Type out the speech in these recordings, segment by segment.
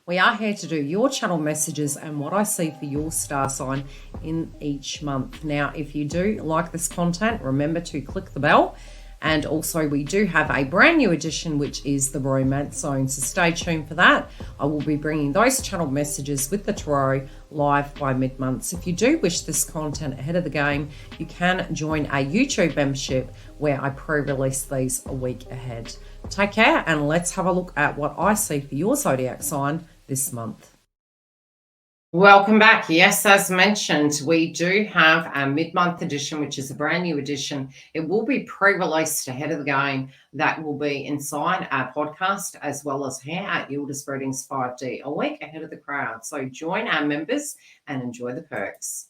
We are here to do your channel messages and what I see for your star sign in each month. Now, if you do like this content, remember to click the bell. And also we do have a brand new edition, which is the Romance Zone. So stay tuned for that. I will be bringing those channel messages with the tarot live by mid-month. So if you do wish this content ahead of the game, you can join a YouTube membership where I pre-release these a week ahead. Take care, and let's have a look at what I see for your zodiac sign this month. Welcome back. Yes, as mentioned, we do have a mid-month edition, which is a brand new edition. It will be pre-released ahead of the game. That will be inside our podcast as well as here at Yildiz Readings 5D, a week ahead of the crowd. So join our members and enjoy the perks.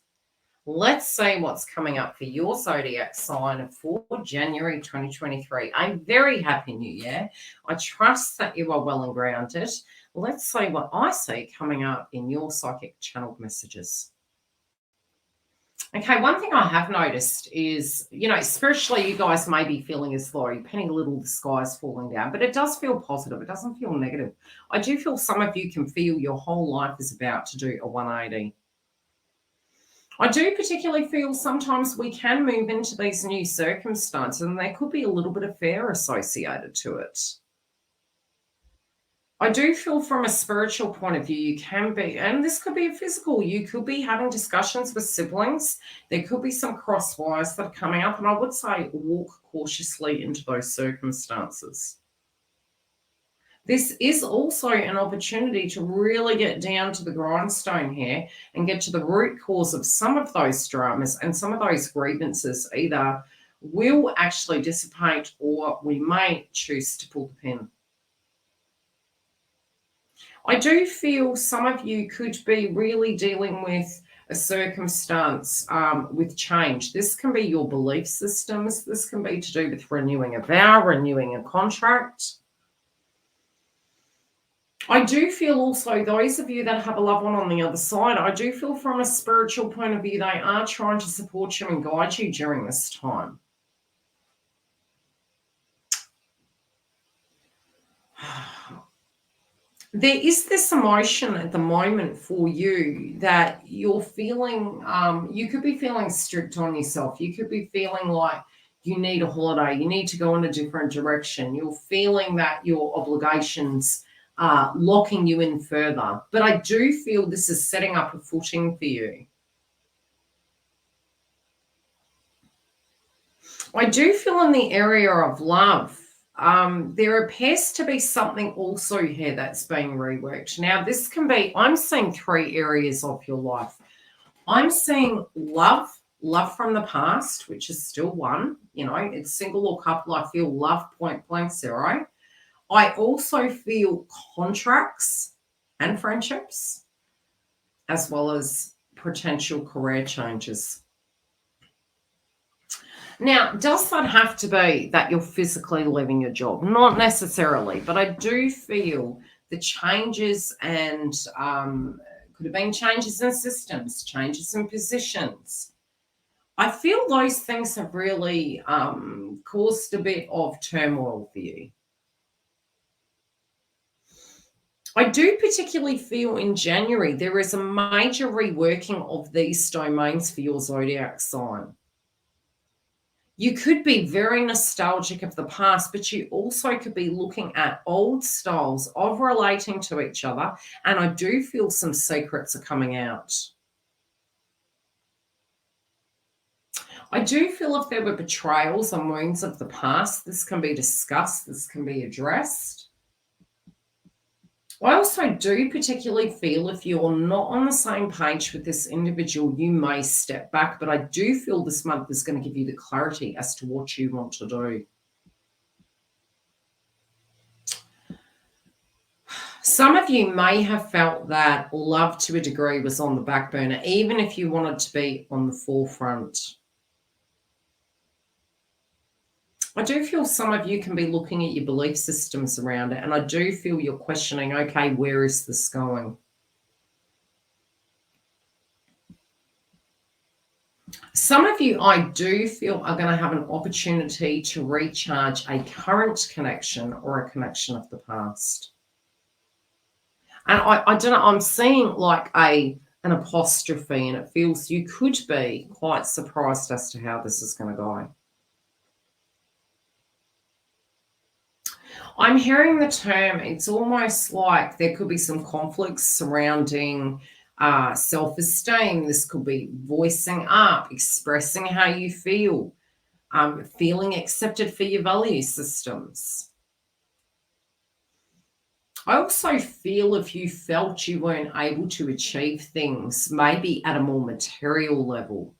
Let's see what's coming up for your zodiac sign for January 2023. A very happy new year. I trust that you are well and grounded. Let's see what I see coming up in your psychic channeled messages. Okay, one thing I have noticed is, spiritually, you guys may be feeling as though you're penning a little, the sky's falling down, but it does feel positive. It doesn't feel negative. I do feel some of you can feel your whole life is about to do a 180. I do particularly feel sometimes we can move into these new circumstances and there could be a little bit of fear associated to it. I do feel from a spiritual point of view, you can be, and this could be a physical, you could be having discussions with siblings. There could be some cross wires that are coming up, and I would say walk cautiously into those circumstances. This is also an opportunity to really get down to the grindstone here and get to the root cause of some of those dramas, and some of those grievances either will actually dissipate or we may choose to pull the pin. I do feel some of you could be really dealing with a circumstance with change. This can be your belief systems. This can be to do with renewing a vow, renewing a contract. I do feel also those of you that have a loved one on the other side, I do feel from a spiritual point of view, they are trying to support you and guide you during this time. There is this emotion at the moment for you that you're feeling, you could be feeling strict on yourself. You could be feeling like you need a holiday. You need to go in a different direction. You're feeling that your obligations are locking you in further. But I do feel this is setting up a footing for you. I do feel in the area of love, there appears to be something also here that's being reworked. Now, this can be, I'm seeing 3 areas of your life. I'm seeing love from the past, which is still one, it's single or couple. I feel love point blank 0. I also feel contracts and friendships, as well as potential career changes. Now, does that have to be that you're physically leaving your job? Not necessarily, but I do feel the changes and could have been changes in systems, changes in positions. I feel those things have really caused a bit of turmoil for you. I do particularly feel in January there is a major reworking of these domains for your zodiac sign. You could be very nostalgic of the past, but you also could be looking at old styles of relating to each other, and I do feel some secrets are coming out. I do feel if there were betrayals and wounds of the past, this can be discussed, this can be addressed. I also do particularly feel if you're not on the same page with this individual, you may step back, but I do feel this month is going to give you the clarity as to what you want to do. Some of you may have felt that love to a degree was on the back burner, even if you wanted to be on the forefront. I do feel some of you can be looking at your belief systems around it, and I do feel you're questioning, okay, where is this going? Some of you, I do feel, are going to have an opportunity to recharge a current connection or a connection of the past. And I don't know, I'm seeing like an apostrophe, and it feels you could be quite surprised as to how this is going to go. I'm hearing the term, it's almost like there could be some conflicts surrounding self-esteem. This could be voicing up, expressing how you feel, feeling accepted for your value systems. I also feel if you felt you weren't able to achieve things, maybe at a more material level,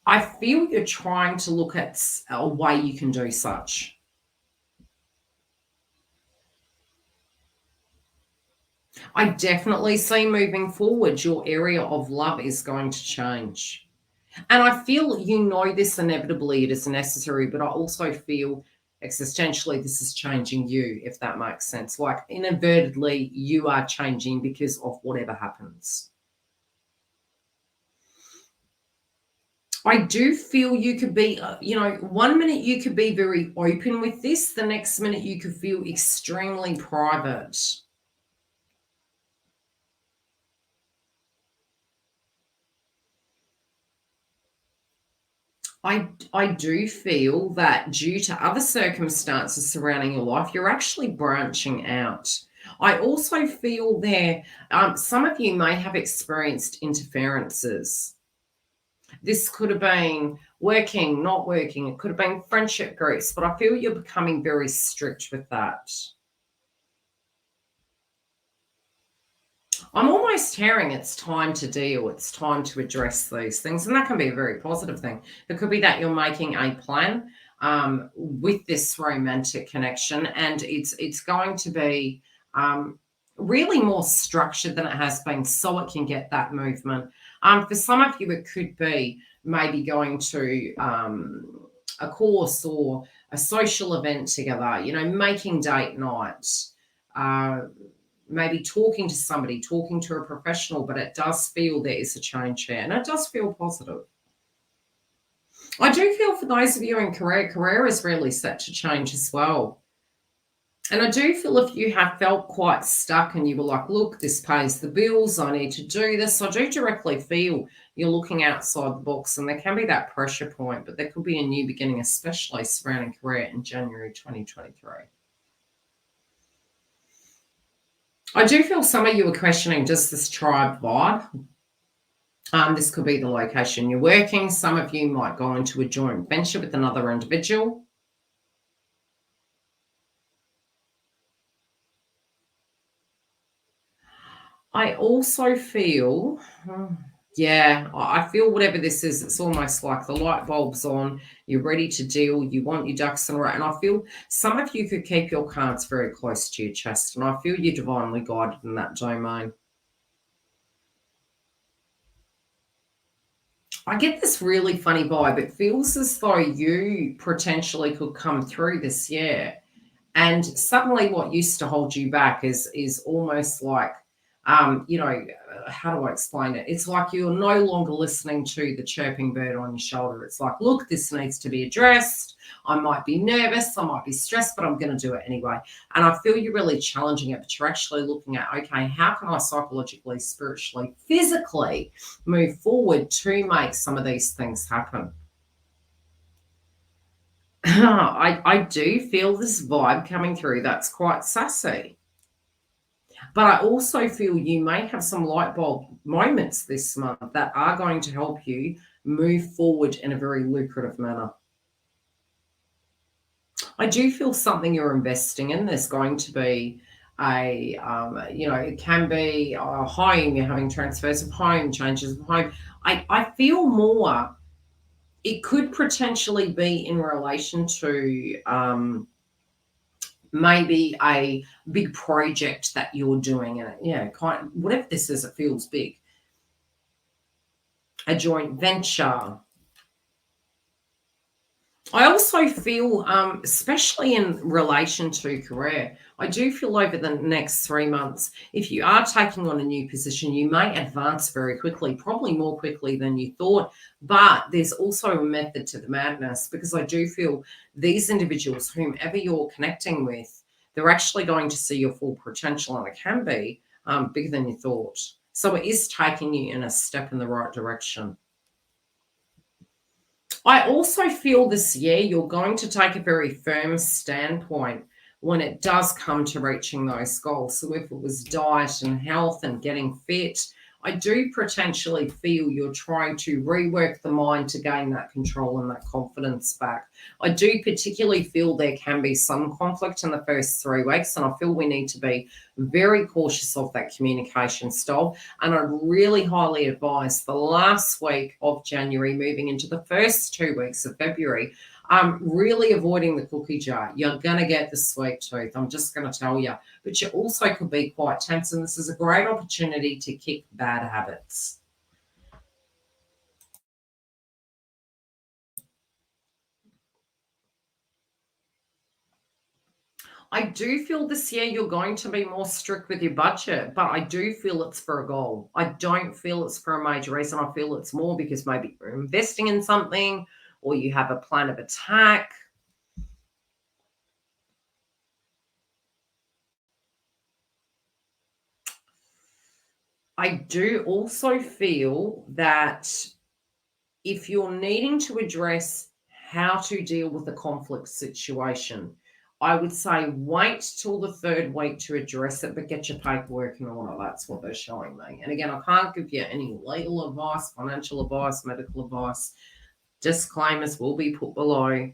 I feel you're trying to look at a way you can do such. I definitely see moving forward, your area of love is going to change. And I feel you know this inevitably, it is necessary, but I also feel existentially this is changing you, if that makes sense. Like inadvertently, you are changing because of whatever happens. I do feel you could be, 1 minute you could be very open with this, the next minute you could feel extremely private. I do feel that due to other circumstances surrounding your life, you're actually branching out. I also feel there, some of you may have experienced interferences. This could have been working, not working. It could have been friendship groups, but I feel you're becoming very strict with that. I'm almost hearing it's time to deal, it's time to address these things, and that can be a very positive thing. It could be that you're making a plan with this romantic connection, and it's going to be really more structured than it has been, so it can get that movement. For some of you, it could be maybe going to a course or a social event together, making date nights. Maybe talking to somebody, talking to a professional, but it does feel there is a change here, and it does feel positive. I do feel for those of you in career is really set to change as well. And I do feel if you have felt quite stuck and you were like, look, this pays the bills, I need to do this, I do directly feel you're looking outside the box, and there can be that pressure point, but there could be a new beginning, especially surrounding career in January 2023. I do feel some of you are questioning just this tribe vibe. This could be the location you're working. Some of you might go into a joint venture with another individual. I also feel, I feel whatever this is, it's almost like the light bulb's on, you're ready to deal, you want your ducks in a row. And I feel some of you could keep your cards very close to your chest, and I feel you're divinely guided in that domain. I get this really funny vibe. It feels as though you potentially could come through this year, and suddenly what used to hold you back is almost like, how do I explain it? It's like you're no longer listening to the chirping bird on your shoulder. It's like, look, this needs to be addressed. I might be nervous, I might be stressed, but I'm going to do it anyway. And I feel you're really challenging it, but you're actually looking at, okay, how can I psychologically, spiritually, physically move forward to make some of these things happen? I do feel this vibe coming through that's quite sassy. But I also feel you may have some light bulb moments this month that are going to help you move forward in a very lucrative manner. I do feel something you're investing in. There's going to be it can be a home, you're having transfers of home, changes of home. I feel more, it could potentially be in relation to maybe a big project that you're doing, and whatever this is, it feels big. A joint venture. I also feel, especially in relation to career, I do feel over the next 3 months, if you are taking on a new position, you may advance very quickly, probably more quickly than you thought. But there's also a method to the madness, because I do feel these individuals, whomever you're connecting with, they're actually going to see your full potential, and it can be bigger than you thought. So it is taking you in a step in the right direction. I also feel this year you're going to take a very firm standpoint when it does come to reaching those goals. So if it was diet and health and getting fit, I do potentially feel you're trying to rework the mind to gain that control and that confidence back. I do particularly feel there can be some conflict in the first 3 weeks, and I feel we need to be very cautious of that communication style. And I really highly advise the last week of January moving into the first 2 weeks of February, really avoiding the cookie jar. You're going to get the sweet tooth. I'm just going to tell you. But you also could be quite tense, and this is a great opportunity to kick bad habits. I do feel this year you're going to be more strict with your budget, but I do feel it's for a goal. I don't feel it's for a major reason. I feel it's more because maybe you're investing in something or you have a plan of attack. I do also feel that if you're needing to address how to deal with a conflict situation, I would say wait till the 3rd week to address it, but get your paperwork in order. That's what they're showing me. And again, I can't give you any legal advice, financial advice, medical advice. Disclaimers will be put below.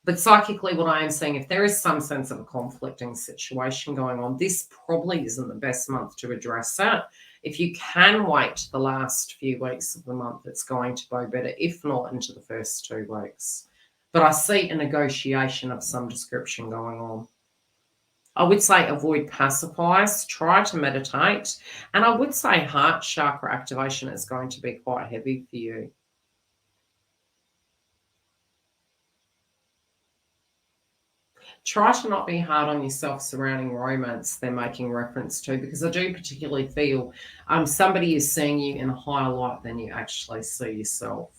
But psychically, what I am seeing, if there is some sense of a conflicting situation going on, this probably isn't the best month to address that. If you can wait the last few weeks of the month, it's going to go better, if not into the first 2 weeks. But I see a negotiation of some description going on. I would say avoid pacifiers, try to meditate, and I would say heart chakra activation is going to be quite heavy for you. Try to not be hard on yourself surrounding romance they're making reference to, because I do particularly feel somebody is seeing you in a higher light than you actually see yourself.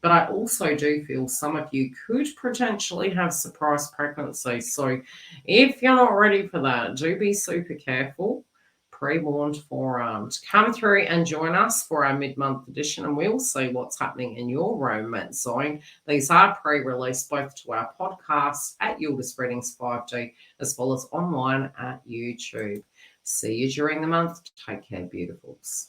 But I also do feel some of you could potentially have surprise pregnancies. So if you're not ready for that, do be super careful. Pre-warned, forearmed. Come through and join us for our mid-month edition, and we'll see what's happening in your romance zone. These are pre-released both to our podcast at Yildiz Readings 5D as well as online at YouTube. See you during the month. Take care, beautifuls.